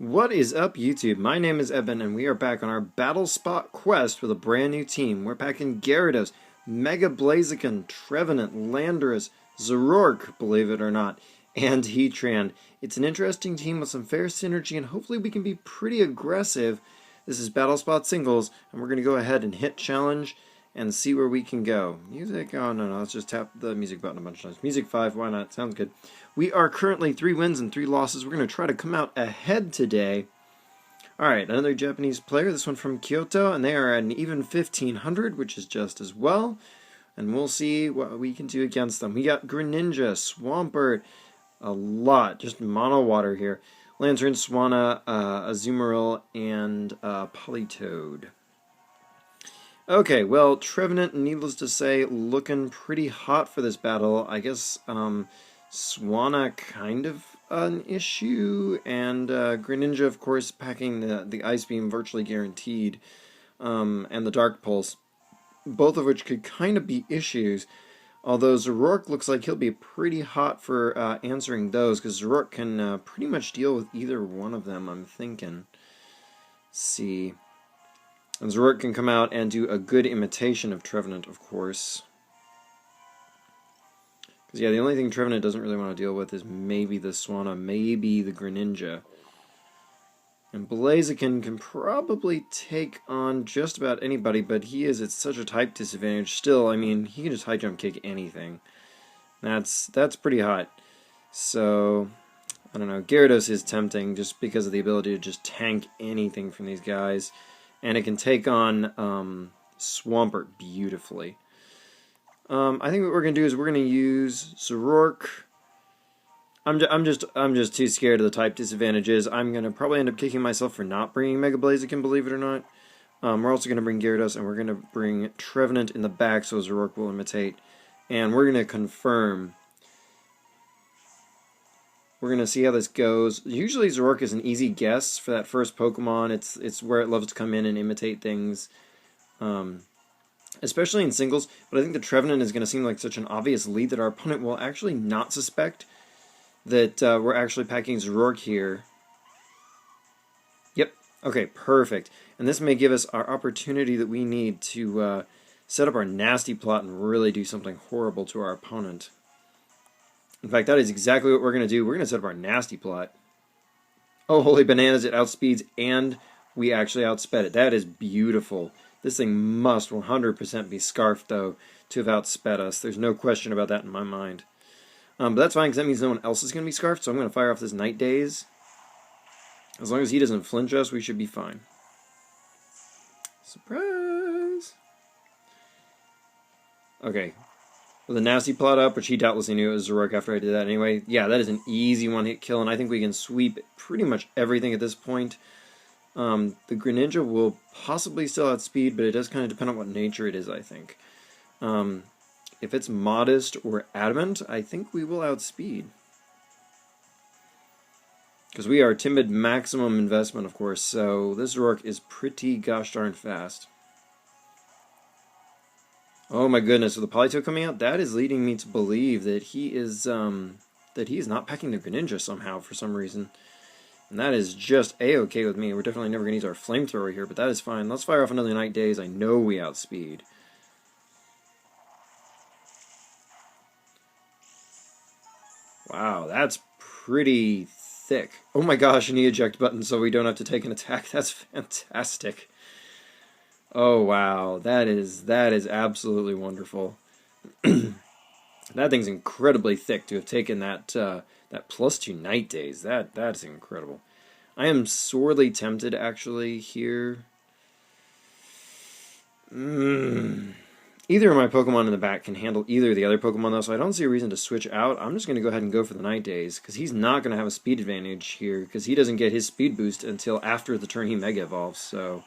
What is up, YouTube? My name is Evan, and we are back on our Battle Spot quest with a brand new team. We're packing Gyarados, Mega Blaziken, Trevenant, Landorus, Zoroark, believe it or not, and Heatran. It's an interesting team with some fair synergy, and hopefully we can be pretty aggressive. This is Battle Spot Singles, and we're going to go ahead and hit challenge and see where we can go. Music? Oh, no, let's just tap the music button a bunch of times. Music 5, why not? Sounds good. We are currently 3 wins and 3 losses. We're going to try to come out ahead today. Alright, another Japanese player, this one from Kyoto, and they are at an even 1500, which is just as well. And we'll see what we can do against them. We got Greninja, Swampert, a lot, just mono water here. Lantern, Swanna, Azumarill, and Politoed. Okay, well, Trevenant, needless to say, looking pretty hot for this battle. I guess Swanna kind of an issue, and Greninja, of course, packing the Ice Beam virtually guaranteed, and the Dark Pulse, both of which could kind of be issues. Although Zoroark looks like he'll be pretty hot for answering those, because Zoroark can pretty much deal with either one of them, I'm thinking. Let's see. And Zoroark can come out and do a good imitation of Trevenant, of course. Because, yeah, the only thing Trevenant doesn't really want to deal with is maybe the Swanna, maybe the Greninja. And Blaziken can probably take on just about anybody, but he is at such a type disadvantage still. I mean, he can just high jump kick anything. That's pretty hot. So, I don't know. Gyarados is tempting just because of the ability to just tank anything from these guys. And it can take on Swampert beautifully. I think what we're gonna do is we're gonna use Zoroark. I'm just too scared of the type disadvantages. I'm gonna probably end up kicking myself for not bringing Mega Blaziken, believe it or not. We're also gonna bring Gyarados, and we're gonna bring Trevenant in the back, so Zoroark will imitate. And we're gonna confirm. We're going to see how this goes. Usually Zoroark is an easy guess for that first Pokemon. It's where it loves to come in and imitate things, especially in singles. But I think the Trevenant is going to seem like such an obvious lead that our opponent will actually not suspect that we're actually packing Zoroark here. Yep. Okay, perfect. And this may give us our opportunity that we need to set up our nasty plot and really do something horrible to our opponent. In fact, that is exactly what we're going to do. We're going to set up our nasty plot. Oh, holy bananas, it outspeeds, and we actually outsped it. That is beautiful. This thing must 100% be Scarfed, though, to have outsped us. There's no question about that in my mind. But that's fine, because that means no one else is going to be Scarfed, so I'm going to fire off this Night Daze. As long as he doesn't flinch us, we should be fine. Surprise! Okay. With a nasty plot up, which he doubtlessly knew it was Zoroark after I did that anyway. Yeah, that is an easy one-hit kill, and I think we can sweep pretty much everything at this point. The Greninja will possibly still outspeed, but it does kind of depend on what nature it is, I think. If it's Modest or Adamant, I think we will outspeed. Because we are Timid maximum investment, of course, so this Zoroark is pretty gosh darn fast. Oh my goodness, with the Politoed coming out, that is leading me to believe that he is not packing the Greninja somehow for some reason. And that is just a-okay with me. We're definitely never going to use our flamethrower here, but that is fine. Let's fire off another Night Daze. I know we outspeed. Wow, that's pretty thick. Oh my gosh, an E-eject button so we don't have to take an attack. That's fantastic. Oh wow, that is absolutely wonderful. That thing's incredibly thick to have taken that that +2 Night Daze. That's incredible. I am sorely tempted actually here. Either of my Pokemon in the back can handle either of the other Pokemon though, so I don't see a reason to switch out. I'm just going to go ahead and go for the Night Daze, because he's not going to have a speed advantage here, because he doesn't get his speed boost until after the turn he Mega Evolves, so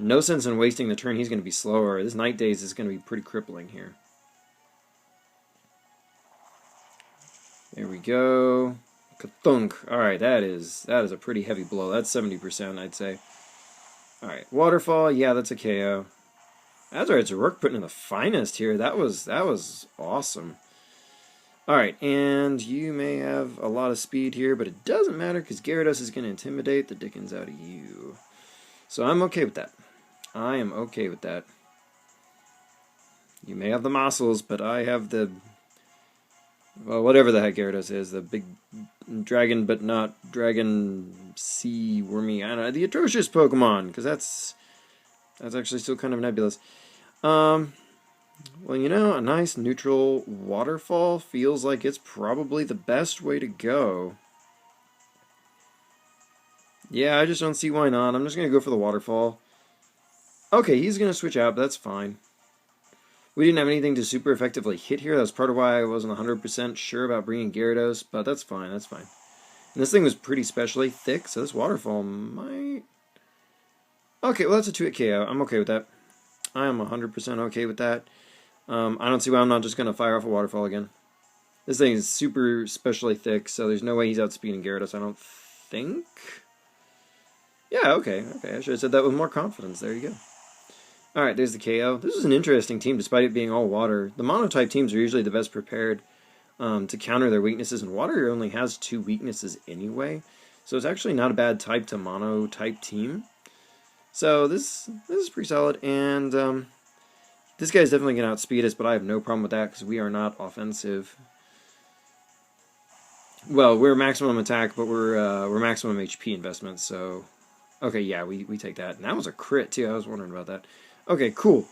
no sense in wasting the turn. He's going to be slower. This Night Daze is going to be pretty crippling here. There we go. Kathunk. Alright, that is a pretty heavy blow. That's 70%, I'd say. Alright, Waterfall. Yeah, that's a KO. That's alright, Zoroark putting in the finest here. That was awesome. Alright, and you may have a lot of speed here, but it doesn't matter because Gyarados is going to intimidate the dickens out of you. So I'm okay with that. I am okay with that. You may have the muscles, but I have the... well, whatever the heck Gyarados is. The big dragon, but not dragon sea wormy. I don't know. The atrocious Pokemon, because that's actually still kind of nebulous. Well, you know, a nice neutral waterfall feels like it's probably the best way to go. Yeah, I just don't see why not. I'm just going to go for the waterfall. Okay, he's going to switch out, but that's fine. We didn't have anything to super effectively hit here. That's part of why I wasn't 100% sure about bringing Gyarados, but that's fine, that's fine. And this thing was pretty specially thick, so this waterfall might... okay, well, that's a 2-hit KO. I'm okay with that. I am 100% okay with that. I don't see why I'm not just going to fire off a waterfall again. This thing is super specially thick, so there's no way he's outspeeding Gyarados, I don't think. Yeah, okay. I should have said that with more confidence. There you go. Alright, there's the KO. This is an interesting team, despite it being all water. The mono-type teams are usually the best prepared to counter their weaknesses, and water only has 2 weaknesses anyway, so it's actually not a bad type to mono-type team. So this is pretty solid, and this guy's definitely going to outspeed us, but I have no problem with that because we are not offensive. Well, we're maximum attack, but we're maximum HP investment, so... okay, yeah, we take that. And that was a crit, too. I was wondering about that. Okay, cool.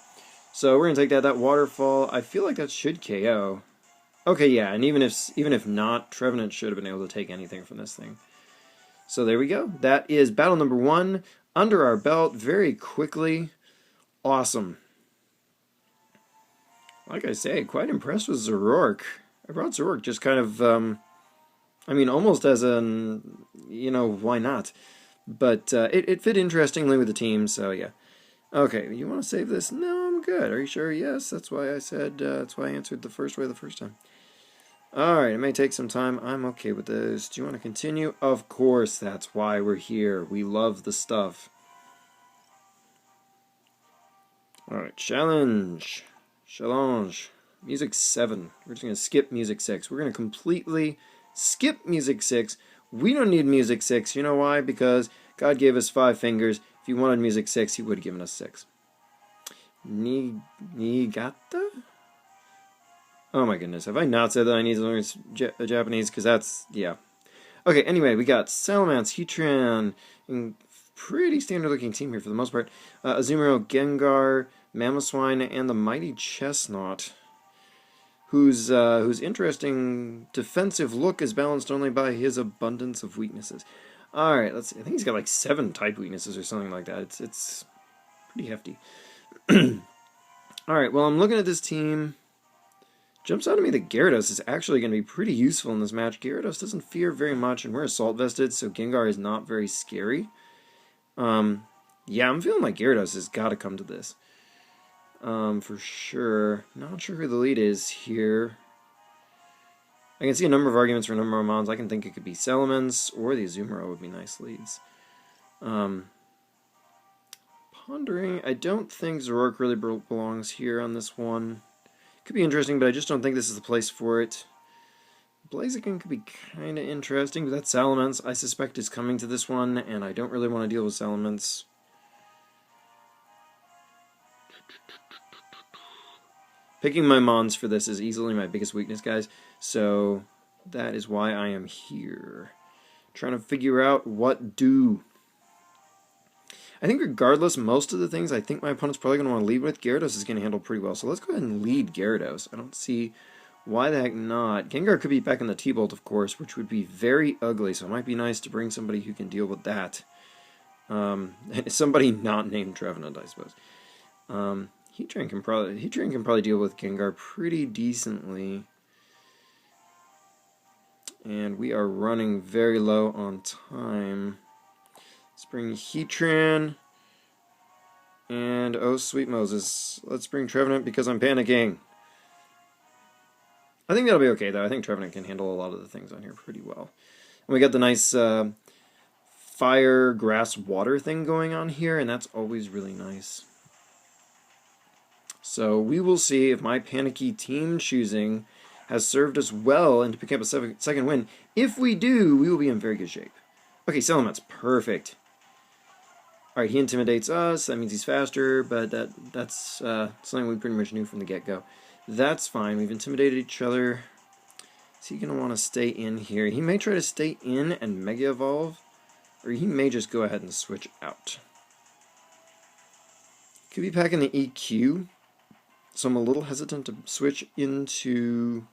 So we're going to take that. That waterfall, I feel like that should KO. Okay, yeah, and even if not, Trevenant should have been able to take anything from this thing. So there we go. That is battle number 1 under our belt very quickly. Awesome. Like I say, quite impressed with Zoroark. I brought Zoroark just kind of, I mean, almost as an, you know, why not? But it fit interestingly with the team, so yeah. Okay, you want to save this? No, I'm good. Are you sure? Yes, that's why I said, that's why I answered the first way the first time. Alright, it may take some time. I'm okay with this. Do you want to continue? Of course, that's why we're here. We love the stuff. Alright, challenge. Challenge. Music 7. We're just going to skip Music 6. We're going to completely skip Music 6. We don't need Music 6. You know why? Because God gave us 5 fingers. If He wanted Music 6, He would have given us 6. Niigata? Oh my goodness. Have I not said that I need to learn Japanese? Because that's... yeah. Okay, anyway, we got Salamence, Heatran, and pretty standard looking team here for the most part. Azumarill, Gengar, Mamoswine, and the Mighty Chestnut, whose interesting defensive look is balanced only by his abundance of weaknesses. Alright, let's see. I think he's got like 7 type weaknesses or something like that. It's pretty hefty. Alright, well, I'm looking at this team. Jumps out at me that Gyarados is actually going to be pretty useful in this match. Gyarados doesn't fear very much, and we're Assault Vested, so Gengar is not very scary. Yeah, I'm feeling like Gyarados has got to come to this. For sure. Not sure who the lead is here. I can see a number of arguments for a number of mons. I can think it could be Salamence or the Azumarill would be nice leads. Pondering, I don't think Zoroark really belongs here on this one. Could be interesting, but I just don't think this is the place for it. Blaziken could be kind of interesting, but that Salamence, I suspect, is coming to this one, and I don't really want to deal with Salamence. Picking my mons for this is easily my biggest weakness, guys, so that is why I am here. Trying to figure out what do. I think regardless, most of the things I think my opponent's probably going to want to lead with, Gyarados is going to handle pretty well. So let's go ahead and lead Gyarados. I don't see why the heck not. Gengar could be back in the T-Bolt, of course, which would be very ugly. So it might be nice to bring somebody who can deal with that. Somebody not named Trevenant, I suppose. Heatran can probably deal with Gengar pretty decently. And we are running very low on time. Let's bring Heatran. And, oh sweet Moses, let's bring Trevenant because I'm panicking. I think that'll be okay, though. I think Trevenant can handle a lot of the things on here pretty well. And we got the nice fire, grass, water thing going on here, and that's always really nice. So we will see if my panicky team choosing has served us well and to pick up a second win. If we do, we will be in very good shape. Okay, Salamence, perfect. Alright, he intimidates us, that means he's faster, but that's something we pretty much knew from the get-go. That's fine, we've intimidated each other. Is he going to want to stay in here? He may try to stay in and Mega Evolve, or he may just go ahead and switch out. Could be packing the EQ, so I'm a little hesitant to switch into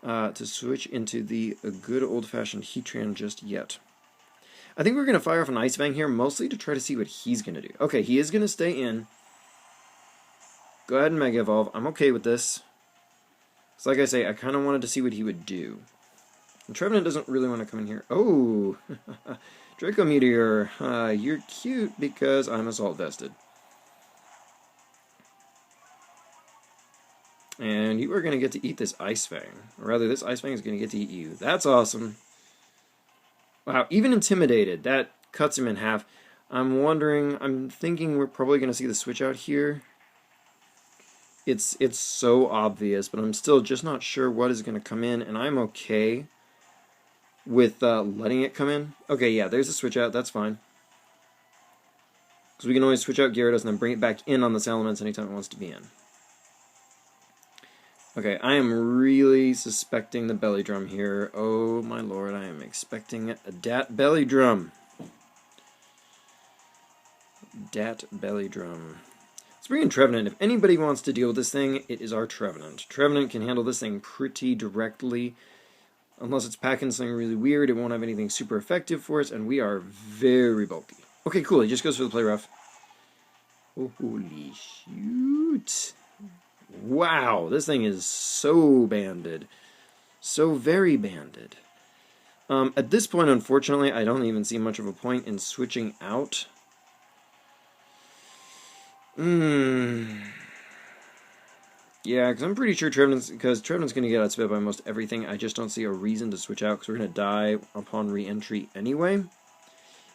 the good old-fashioned Heatran just yet. I think we're going to fire off an Ice Fang here, mostly to try to see what he's going to do. Okay, he is going to stay in. Go ahead and Mega Evolve. I'm okay with this. So like I say, I kind of wanted to see what he would do. And Trevenant doesn't really want to come in here. Oh! Draco Meteor, you're cute because I'm Assault Vested. And you are going to get to eat this Ice Fang. Or rather, this Ice Fang is going to get to eat you. That's awesome. Wow, even intimidated. That cuts him in half. I'm thinking we're probably going to see the switch out here. It's so obvious, but I'm still just not sure what is going to come in, and I'm okay with letting it come in. Okay, yeah, there's a switch out. That's fine. Because we can always switch out Gyarados and then bring it back in on the Salamence anytime it wants to be in. Okay, I am really suspecting the Belly Drum here. Oh my lord, I am expecting a Dat Belly Drum. Dat Belly Drum. Let's bring in Trevenant. If anybody wants to deal with this thing, it is our Trevenant. Trevenant can handle this thing pretty directly. Unless it's packing something really weird, it won't have anything super effective for us, and we are very bulky. Okay, cool, he just goes for the Play Rough. Oh, holy shoot. Wow, this thing is so banded. So very banded. At this point, unfortunately, I don't even see much of a point in switching out. Yeah, because I'm pretty sure Trevenant's going to get outsped by almost everything. I just don't see a reason to switch out because we're going to die upon re-entry anyway.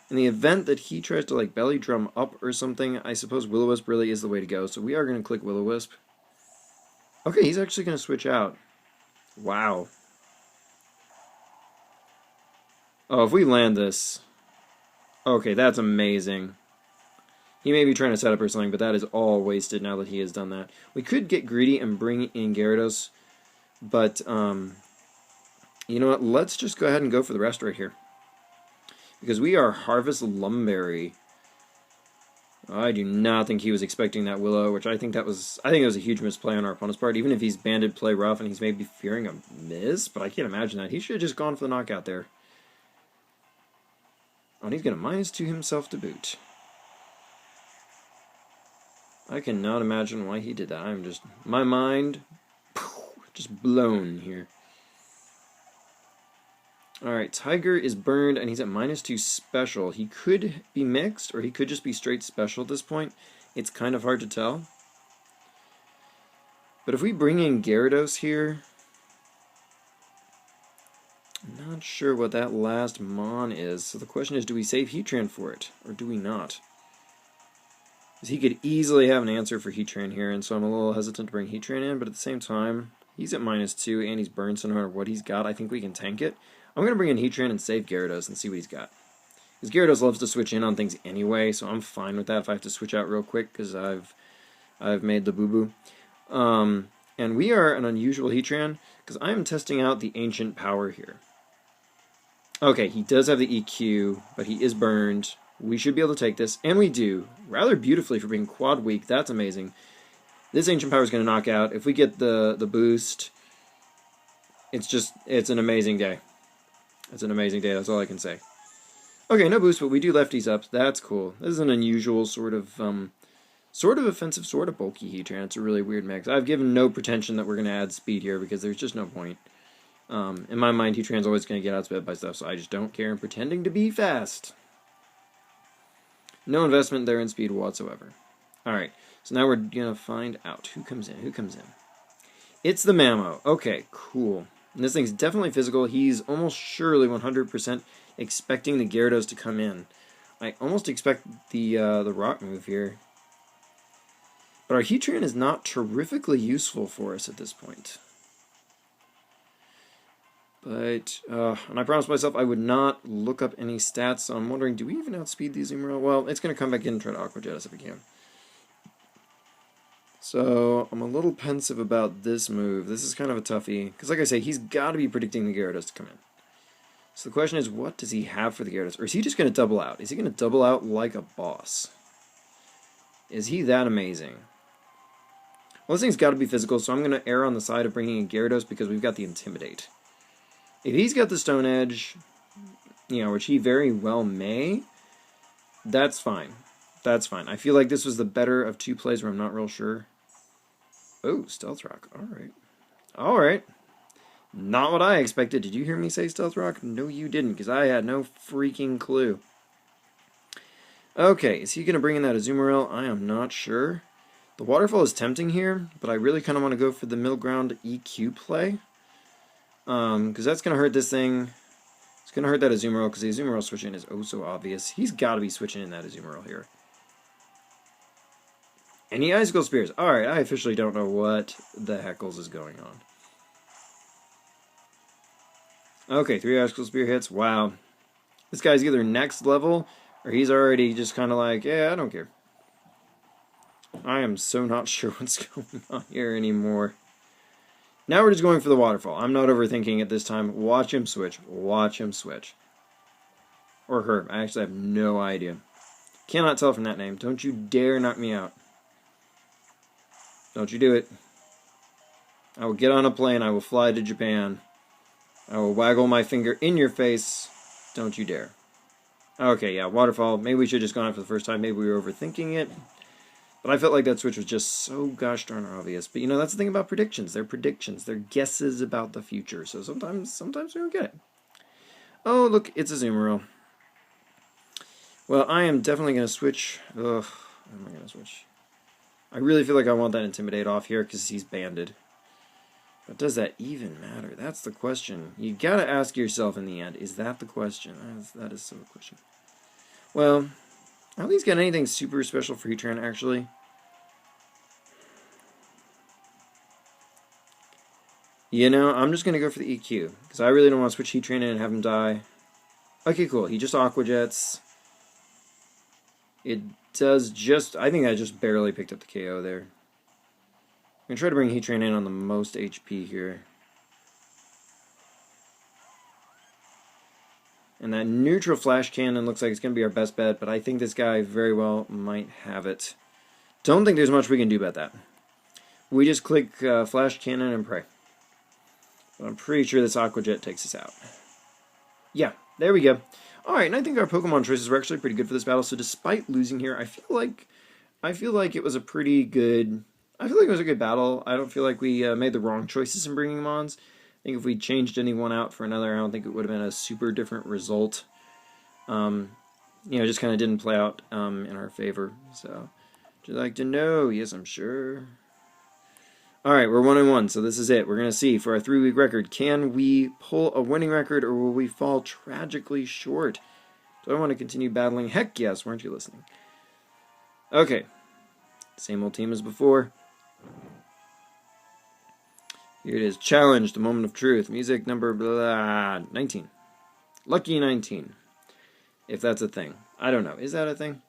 In the event that he tries to like Belly Drum up or something, I suppose Will-O-Wisp really is the way to go. So we are going to click Will-O-Wisp. Okay, he's actually going to switch out. Wow. Oh, if we land this... Okay, that's amazing. He may be trying to set up or something, but that is all wasted now that he has done that. We could get greedy and bring in Gyarados, but, you know what? Let's just go ahead and go for the rest right here. Because we are Harvest Lumberry. I do not think he was expecting that Willow, which I think it was a huge misplay on our opponent's part. Even if he's banded Play Rough and he's maybe fearing a miss, but I can't imagine that. He should have just gone for the knockout there. Oh, and he's going to -2 himself to boot. I cannot imagine why he did that. I'm just... My mind... just blown here. Alright, Tiger is burned, and he's at -2 special. He could be mixed, or he could just be straight special at this point. It's kind of hard to tell. But if we bring in Gyarados here... I'm not sure what that last Mon is. So the question is, do we save Heatran for it, or do we not? Because he could easily have an answer for Heatran here, and so I'm a little hesitant to bring Heatran in, but at the same time, he's at -2, and he's burned, so no matter what he's got, I think we can tank it. I'm going to bring in Heatran and save Gyarados and see what he's got. Because Gyarados loves to switch in on things anyway, so I'm fine with that if I have to switch out real quick, because I've made the boo-boo. And we are an unusual Heatran, because I am testing out the Ancient Power here. Okay, he does have the EQ, but he is burned. We should be able to take this, and we do. Rather beautifully for being quad weak, that's amazing. This Ancient Power is going to knock out. If we get the boost, it's an amazing day. It's an amazing day, that's all I can say. Okay, no boost, but we do lefties up. That's cool. This is an unusual sort of offensive, sort of bulky Heatran. It's a really weird mix. I've given no pretension that we're going to add speed here because there's just no point. In my mind, Heatran's always going to get outsped by stuff, so I just don't care in pretending to be fast. No investment there in speed whatsoever. Alright, so now we're going to find out who comes in. Who comes in? It's the Mamo. Okay, cool. And this thing's definitely physical. He's almost surely 100% expecting the Gyarados to come in. I almost expect the rock move here. But our Heatran is not terrifically useful for us at this point. But, and I promised myself I would not look up any stats, so I'm wondering, do we even outspeed the Azumarill? Well, it's going to come back in and try to Aqua Jet us if we can. So, I'm a little pensive about this move. This is kind of a toughie, because like I say, he's got to be predicting the Gyarados to come in. So the question is, what does he have for the Gyarados? Or is he just going to double out? Is he going to double out like a boss? Is he that amazing? Well, this thing's got to be physical, so I'm going to err on the side of bringing in Gyarados because we've got the Intimidate. If he's got the Stone Edge, you know, which he very well may, that's fine. That's fine. I feel like this was the better of two plays where I'm not real sure. Oh, Stealth Rock. Alright. Alright. Not what I expected. Did you hear me say Stealth Rock? No, you didn't, because I had no freaking clue. Okay, is he going to bring in that Azumarill? I am not sure. The Waterfall is tempting here, but I really kind of want to go for the middle ground EQ play. Because that's going to hurt this thing. It's going to hurt that Azumarill, because the Azumarill switching is oh so obvious. He's got to be switching in that Azumarill here. And he Icicle Spears. Alright, I officially don't know what the heckles is going on. Okay, 3 Icicle Spear hits. Wow. This guy's either next level, or he's already just kind of like, yeah, I don't care. I am so not sure what's going on here anymore. Now we're just going for the Waterfall. I'm not overthinking it this time. Watch him switch. Watch him switch. Or her. I actually have no idea. Cannot tell from that name. Don't you dare knock me out. Don't you do it. I will get on a plane. I will fly to Japan. I will waggle my finger in your face. Don't you dare. Okay, yeah, Waterfall. Maybe we should have just gone out for the first time. Maybe we were overthinking it. But I felt like that switch was just so gosh darn obvious. But you know, that's the thing about predictions. They're predictions. They're guesses about the future. So sometimes we don't get it. Oh, look, it's a Azumarill. Well, I am definitely going to switch. Ugh, how am I going to switch? I really feel like I want that Intimidate off here because he's banded. But does that even matter? That's the question. You got to ask yourself in the end, is that the question? That is so the question. Well, I don't think he's got anything super special for Heatran, actually. You know, I'm just going to go for the EQ, because I really don't want to switch Heatran in and have him die. Okay, cool. He just Aqua Jets. It does just... I think I just barely picked up the KO there. I'm going to try to bring Heatran in on the most HP here. And that neutral Flash Cannon looks like it's going to be our best bet, but I think this guy very well might have it. Don't think there's much we can do about that. We just click Flash Cannon and pray. But I'm pretty sure this Aqua Jet takes us out. Yeah, there we go. Alright, and I think our Pokemon choices were actually pretty good for this battle, so despite losing here, I feel like it was a pretty good... I feel like it was a good battle. I don't feel like we made the wrong choices in bringing Mons. I think if we changed anyone out for another, I don't think it would have been a super different result. You know, just kind of didn't play out in our favor. So, would you like to know? Yes, I'm sure. Alright, we're 1-1, so this is it. We're going to see for our 3-week record, can we pull a winning record or will we fall tragically short? Do I want to continue battling? Heck yes, weren't you listening? Okay. Same old team as before. Here it is. Challenge, the moment of truth. Music number 19. Lucky 19. If that's a thing. I don't know. Is that a thing?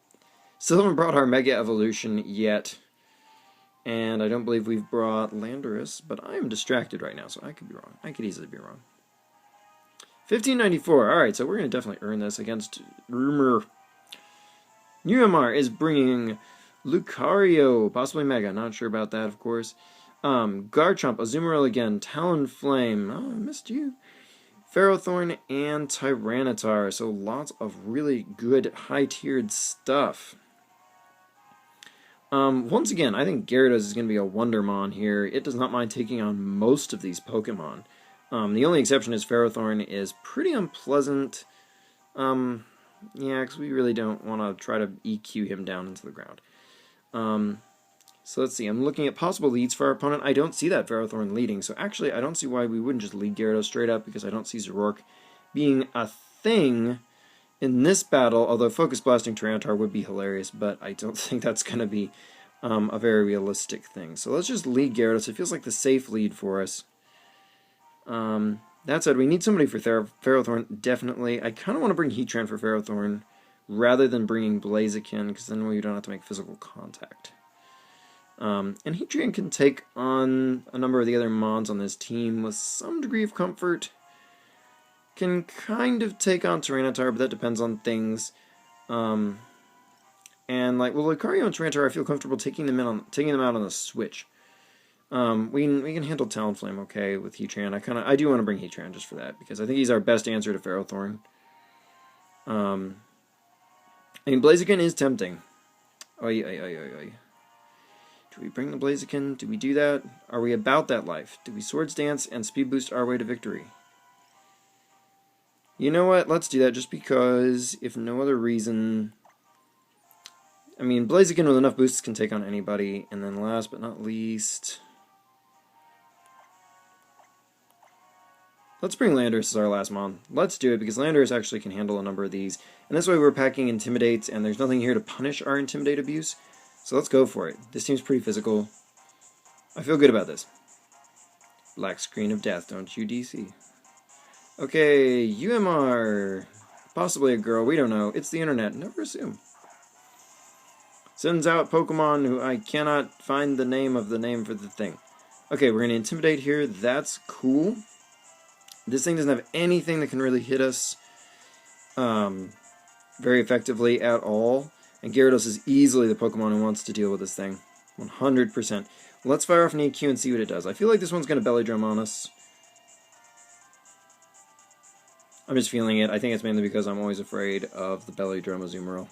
Still haven't brought our Mega Evolution yet. And I don't believe we've brought Landorus, but I am distracted right now, so I could be wrong. I could easily be wrong. 1594. Alright, so we're going to definitely earn this against Rumor. New MR is bringing Lucario, possibly Mega. Not sure about that, of course. Garchomp, Azumarill again, Talonflame, oh, I missed you. Ferrothorn and Tyranitar, so lots of really good high-tiered stuff. Once again, I think Gyarados is going to be a Wondermon here. It does not mind taking on most of these Pokemon. The only exception is Ferrothorn is pretty unpleasant. Yeah, because we really don't want to try to EQ him down into the ground. So let's see, I'm looking at possible leads for our opponent. I don't see that Ferrothorn leading, so actually I don't see why we wouldn't just lead Gyarados straight up, because I don't see Zoroark being a thing in this battle, although Focus Blasting Tyranitar would be hilarious, but I don't think that's going to be a very realistic thing. So let's just lead Gyarados. It feels like the safe lead for us. That said, we need somebody for Ferrothorn, definitely. I kind of want to bring Heatran for Ferrothorn rather than bringing Blaziken, because then we don't have to make physical contact. And Heatran can take on a number of the other Mons on this team with some degree of comfort. Can kind of take on Tyranitar, but that depends on things. And like, well, Lucario and Tyranitar, I feel comfortable taking them out on the switch. We can handle Talonflame okay with Heatran. I do want to bring Heatran just for that, because I think he's our best answer to Ferrothorn. I mean, Blaziken is tempting. Oy, oy, oy, oy, oy. Do we bring the Blaziken? Do we do that? Are we about that life? Do we Swords Dance and Speed Boost our way to victory? You know what? Let's do that just because, if no other reason. I mean, Blaziken with enough boosts can take on anybody. And then last but not least, let's bring Landorus as our last Mon. Let's do it, because Landorus actually can handle a number of these. And this way we're packing Intimidates, and there's nothing here to punish our Intimidate abuse. So let's go for it. This team's pretty physical. I feel good about this. Black screen of death, don't you, DC? Okay, UMR. Possibly a girl, we don't know. It's the internet, never assume. Sends out Pokemon who I cannot find the name for the thing. Okay, we're going to Intimidate here. That's cool. This thing doesn't have anything that can really hit us very effectively at all. And Gyarados is easily the Pokemon who wants to deal with this thing. 100%. Let's fire off an EQ and see what it does. I feel like this one's going to Belly Drum on us. I'm just feeling it. I think it's mainly because I'm always afraid of the Belly Drum Azumarill.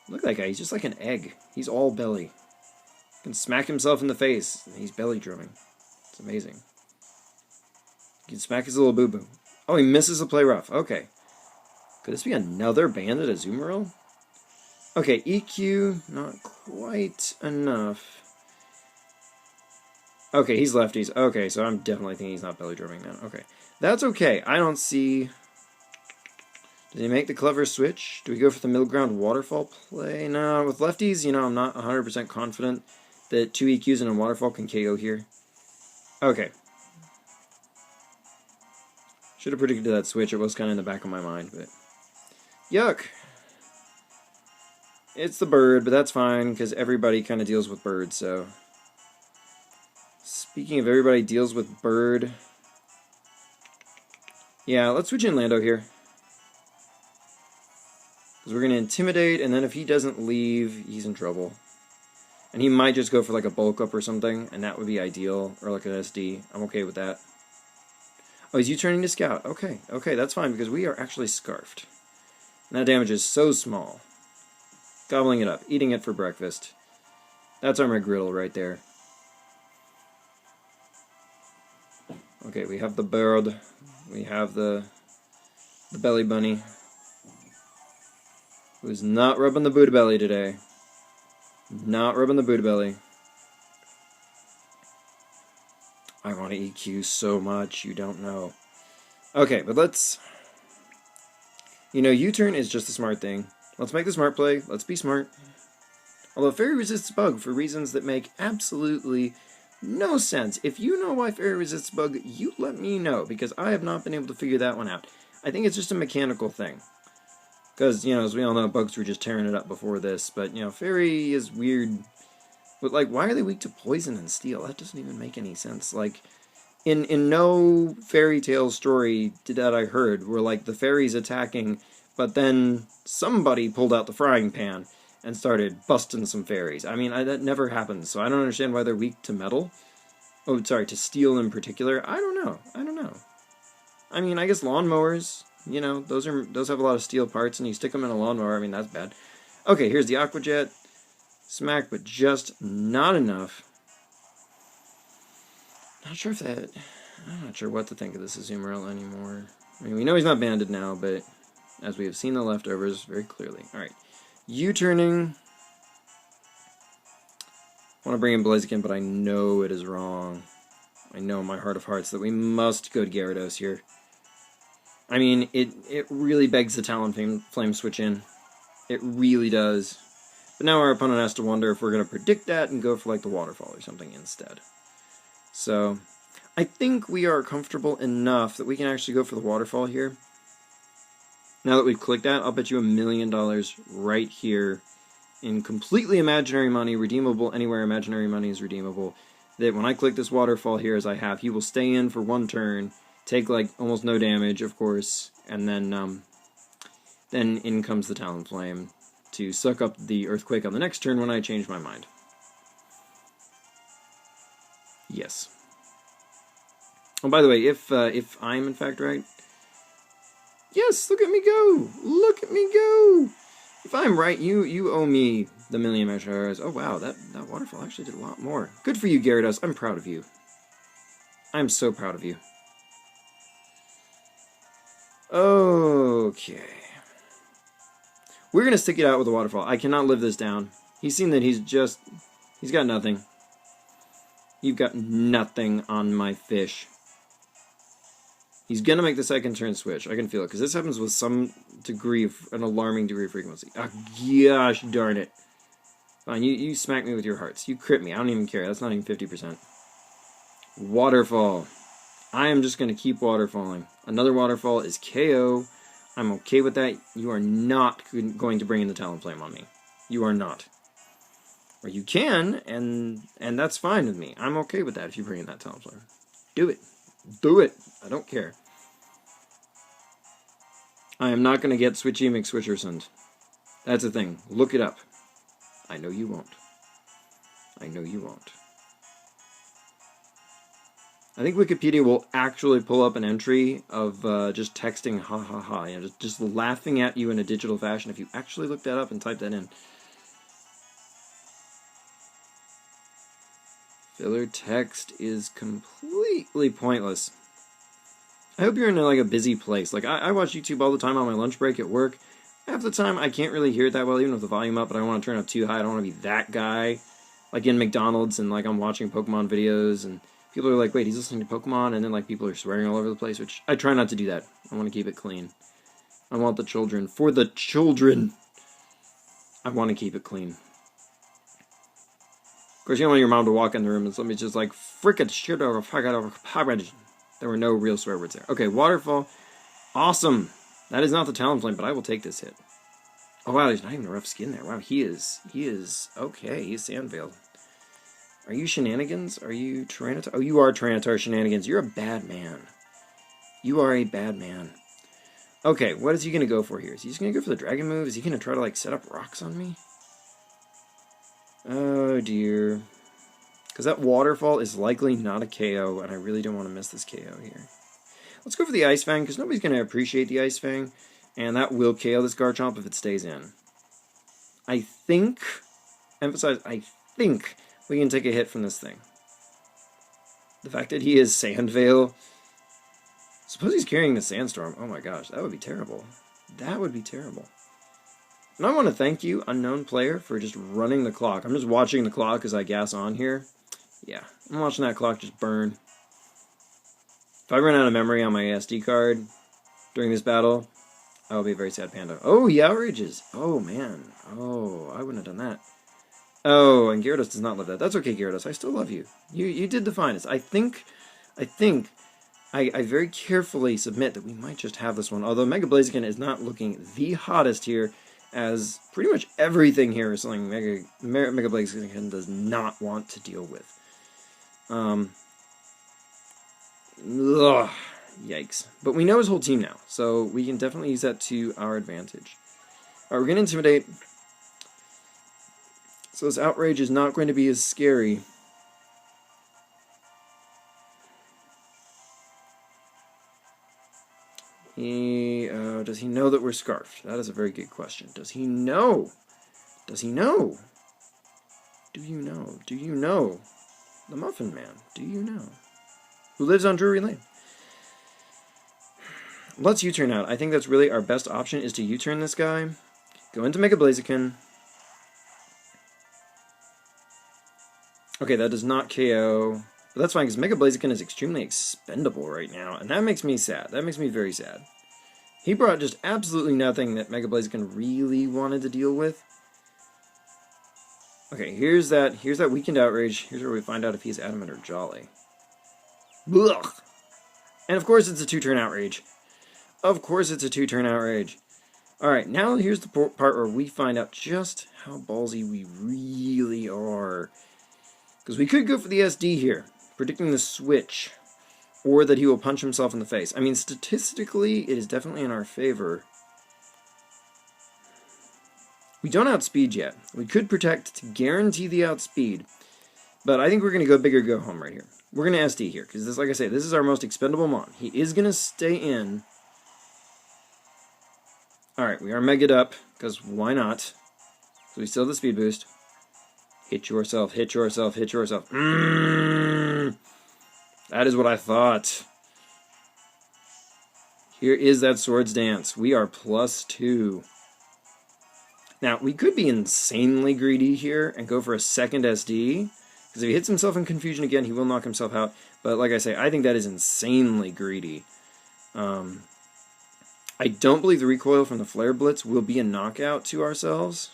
Look at that guy. He's just like an egg. He's all belly. He can smack himself in the face, and he's belly drumming. It's amazing. He can smack his little boo-boo. Oh, he misses the play rough. Okay. Could this be another Bandit Azumarill? Okay, EQ, not quite enough. Okay, he's lefties. Okay, so I'm definitely thinking he's not belly drumming now. Okay. That's okay. I don't see... Did he make the clever switch? Do we go for the middle ground waterfall play? No, with lefties, you know, I'm not 100% confident that 2 EQs and a waterfall can KO here. Okay. Should have predicted that switch. It was kind of in the back of my mind, but... Yuck! It's the bird, but that's fine, because everybody kind of deals with bird, so... Speaking of everybody deals with bird... Yeah, let's switch in Lando here. Because we're going to Intimidate, and then if he doesn't leave, he's in trouble. And he might just go for like a bulk up or something, and that would be ideal. Or like an SD. I'm okay with that. Oh, he's U-turning to Scout. Okay, okay, that's fine, because we are actually Scarfed. And that damage is so small. Gobbling it up, eating it for breakfast. That's our McGriddle right there. Okay, we have the bird. We have the belly bunny. Who's not rubbing the Buddha belly today. Not rubbing the Buddha belly. I want to EQ so much, you don't know. Okay, but let's... You know, U-turn is just a smart thing. Let's make the smart play. Let's be smart. Although Fairy resists Bug for reasons that make absolutely no sense. If you know why Fairy resists Bug, you let me know, because I have not been able to figure that one out. I think it's just a mechanical thing. Because, you know, as we all know, Bugs were just tearing it up before this. But, you know, Fairy is weird. But, like, why are they weak to Poison and Steel? That doesn't even make any sense. Like, in no fairy tale story that I heard were, like, the fairies attacking, but then somebody pulled out the frying pan and started busting some fairies. I mean, that never happens, so I don't understand why they're weak to metal. Oh, sorry, to steel in particular. I don't know. I don't know. I mean, I guess lawnmowers, you know, those have a lot of steel parts, and you stick them in a lawnmower, I mean, that's bad. Okay, here's the Aqua Jet. Smack, but just not enough. Not sure if that... I'm not sure what to think of this Azumarill anymore. I mean, we know he's not banded now, but as we have seen the leftovers very clearly. Alright. U-turning. I want to bring in Blaziken, but I know it is wrong. I know in my heart of hearts that we must go to Gyarados here. I mean, it really begs the Talonflame switch in. It really does. But now our opponent has to wonder if we're going to predict that and go for like the waterfall or something instead. So I think we are comfortable enough that we can actually go for the waterfall here. Now that we've clicked that, I'll bet you $1 million right here in completely imaginary money, redeemable anywhere imaginary money is redeemable, that when I click this waterfall here as I have, he will stay in for one turn, take like almost no damage, of course, and then in comes the Talonflame to suck up the Earthquake on the next turn when I change my mind. Yes. Oh, by the way, if I'm in fact right, yes, look at me go! Look at me go! If I'm right, you owe me the $1 million imaginary. Oh wow, that waterfall actually did a lot more. Good for you, Gyarados. I'm proud of you. I'm so proud of you. Okay. We're going to stick it out with the waterfall. I cannot live this down. He's seen that he's got nothing. You've got nothing on my fish. He's going to make the second turn switch. I can feel it, because this happens with some degree of, an alarming degree of frequency. Ah, gosh darn it. Fine, you smack me with your hearts. You crit me. I don't even care. That's not even 50%. Waterfall. I am just going to keep waterfalling. Another waterfall is KO. I'm okay with that. You are not going to bring in the Talonflame on me. You are not. Or you can, and that's fine with me. I'm okay with that if you bring in that Talonflame. Do it. Do it. I don't care. I am not going to get Switchy McSwitcherson. That's the thing. Look it up. I know you won't. I know you won't. I think Wikipedia will actually pull up an entry of just texting ha ha ha, you know, just laughing at you in a digital fashion if you actually look that up and type that in. Filler text is completely pointless. I hope you're in like a busy place. Like I watch YouTube all the time on my lunch break at work. Half the time I can't really hear it that well, even with the volume up, but I don't want to turn it up too high. I don't want to be that guy. Like in McDonald's and like I'm watching Pokemon videos and people are like, wait, he's listening to Pokemon, and then like people are swearing all over the place, which I try not to do that. I want to keep it clean. I want the children. For the children! I want to keep it clean. Of course, you don't want your mom to walk in the room and somebody's just like, frickin' shit over, fuck out over, there were no real swear words there. Okay, waterfall. Awesome! That is not the Talonflame, but I will take this hit. Oh wow, there's not even a rough skin there. Wow, he is, okay, he's Sandvale. Are you Shenanigans? Are you Tyranitar? Oh, you are Tyranitar Shenanigans. You're a bad man. You are a bad man. Okay, what is he going to go for here? Is he just going to go for the dragon move? Is he going to try to, like, set up rocks on me? Oh, dear. Because that waterfall is likely not a KO, and I really don't want to miss this KO here. Let's go for the Ice Fang, because nobody's going to appreciate the Ice Fang, and that will KO this Garchomp if it stays in. I think, emphasize, I think we can take a hit from this thing. The fact that he is Sandvale. Suppose he's carrying the Sandstorm. Oh my gosh, that would be terrible. That would be terrible. And I want to thank you, unknown player, for just running the clock. I'm just watching the clock as I gas on here. Yeah, I'm watching that clock just burn. If I run out of memory on my SD card during this battle, I will be a very sad panda. Oh, he outrages. Oh, man. Oh, I wouldn't have done that. Oh, and Gyarados does not love that. That's okay, Gyarados. I still love you. You did the finest. I think I very carefully submit that we might just have this one. Although Mega Blaziken is not looking the hottest here, as pretty much everything here is something Mega Blaziken does not want to deal with. Yikes. But we know his whole team now, so we can definitely use that to our advantage. Alright, we're going to Intimidate. So this Outrage is not going to be as scary. Does he know that we're Scarfed? That is a very good question. Does he know? Does he know? Do you know? Do you know? The Muffin Man. Do you know? Who lives on Drury Lane? Let's U-turn out. I think that's really our best option, is to U-turn this guy. Go into Mega Blaziken. Okay, that does not KO. But that's fine, because Mega Blaziken is extremely expendable right now, and that makes me sad. That makes me very sad. He brought just absolutely nothing that Mega Blaziken really wanted to deal with. Okay, here's that weakened outrage. Here's where we find out if he's adamant or jolly. Ugh. And of course it's a 2-turn outrage. Of course it's a 2-turn outrage. Alright, now here's the part where we find out just how ballsy we really are. Because we could go for the SD here, predicting the switch. Or that he will punch himself in the face. I mean, statistically, it is definitely in our favor. We don't outspeed yet. We could protect to guarantee the outspeed. But I think we're going to go big or go home right here. We're going to SD here. Because, like I say, this is our most expendable mon. He is going to stay in. Alright, we are mega'd up. Because why not? So we still have the speed boost. Hit yourself, hit yourself, hit yourself. That is what I thought. Here is that Swords Dance. We are +2. Now, we could be insanely greedy here and go for a second SD. Because if he hits himself in confusion again, he will knock himself out. But like I say, I think that is insanely greedy. I don't believe the recoil from the Flare Blitz will be a knockout to ourselves.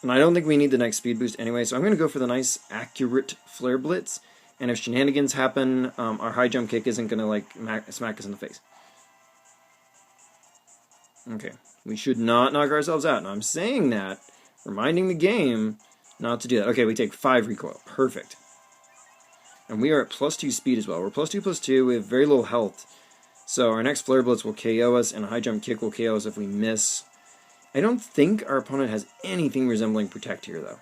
And I don't think we need the next speed boost anyway, so I'm going to go for the nice, accurate Flare Blitz. And if shenanigans happen, our high jump kick isn't going to, like, smack us in the face. Okay. We should not knock ourselves out. Now, I'm saying that, reminding the game not to do that. Okay, we take 5 recoil. Perfect. And we are at +2 speed as well. We're +2/+2. We have very little health. So our next Flare Blitz will KO us, and a high jump kick will KO us if we miss. I don't think our opponent has anything resembling Protect here, though.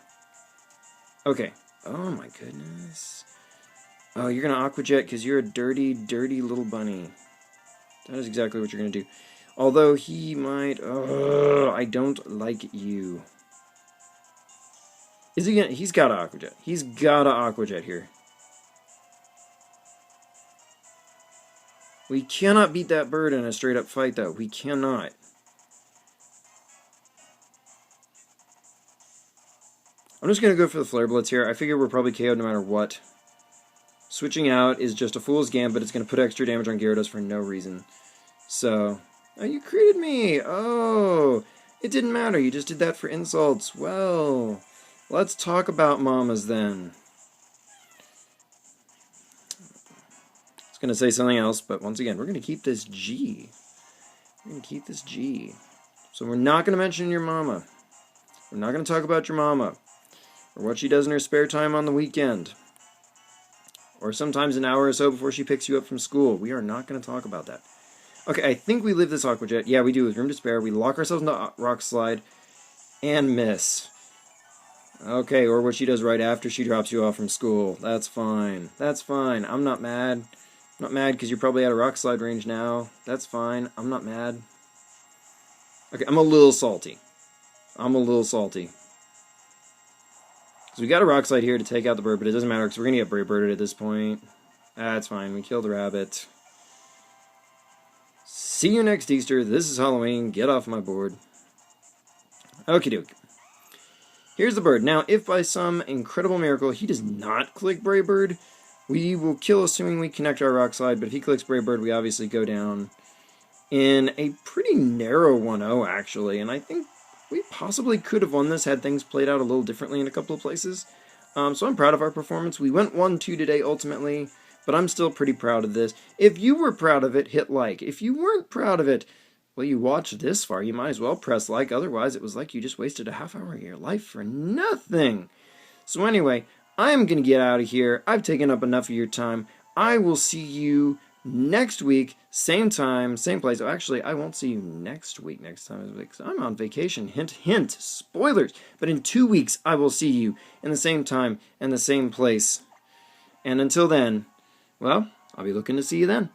Okay. Oh, my goodness. Oh, you're going to Aqua Jet because you're a dirty, dirty little bunny. That is exactly what you're going to do. Although he might... Oh, I don't like you. Is he gonna... He's got to Aqua Jet. He's got to Aqua Jet here. We cannot beat that bird in a straight-up fight, though. We cannot. I'm just going to go for the Flare Blitz here. I figure we're probably KO'd no matter what. Switching out is just a fool's gambit. It's going to put extra damage on Gyarados for no reason. So... Oh, you critted me! Oh! It didn't matter. You just did that for insults. Well... Let's talk about mamas then. I was going to say something else, but once again, we're going to keep this G. We're going to keep this G. So we're not going to mention your mama. We're not going to talk about your mama. Or what she does in her spare time on the weekend. Or sometimes an hour or so before she picks you up from school. We are not going to talk about that. Okay, I think we live this Aqua Jet. Yeah, we do with Room to Spare. We lock ourselves into Rock Slide. And miss. Okay, or what she does right after she drops you off from school. That's fine. That's fine. I'm not mad. I'm not mad because you're probably out of Rock Slide range now. That's fine. I'm not mad. Okay, I'm a little salty. I'm a little salty. So we got a Rock Slide here to take out the bird, but it doesn't matter because we're going to get Brave Birded at this point. That's fine. We killed the rabbit. See you next Easter. This is Halloween. Get off my board. Okie doke. Here's the bird. Now, if by some incredible miracle he does not click Brave Bird, we will kill assuming we connect our Rock Slide, but if he clicks Brave Bird, we obviously go down in a pretty narrow 1-0, actually, and I think we possibly could have won this had things played out a little differently in a couple of places. So I'm proud of our performance. We went 1-2 today, ultimately, but I'm still pretty proud of this. If you were proud of it, hit like. If you weren't proud of it, well, you watched this far, you might as well press like. Otherwise, it was like you just wasted a half hour of your life for nothing. So anyway, I'm going to get out of here. I've taken up enough of your time. I will see you next week, same time, same place. Oh, actually, I won't see you next week. Next time is because I'm on vacation. Hint, hint. Spoilers. But in 2 weeks, I will see you in the same time and the same place. And until then, well, I'll be looking to see you then.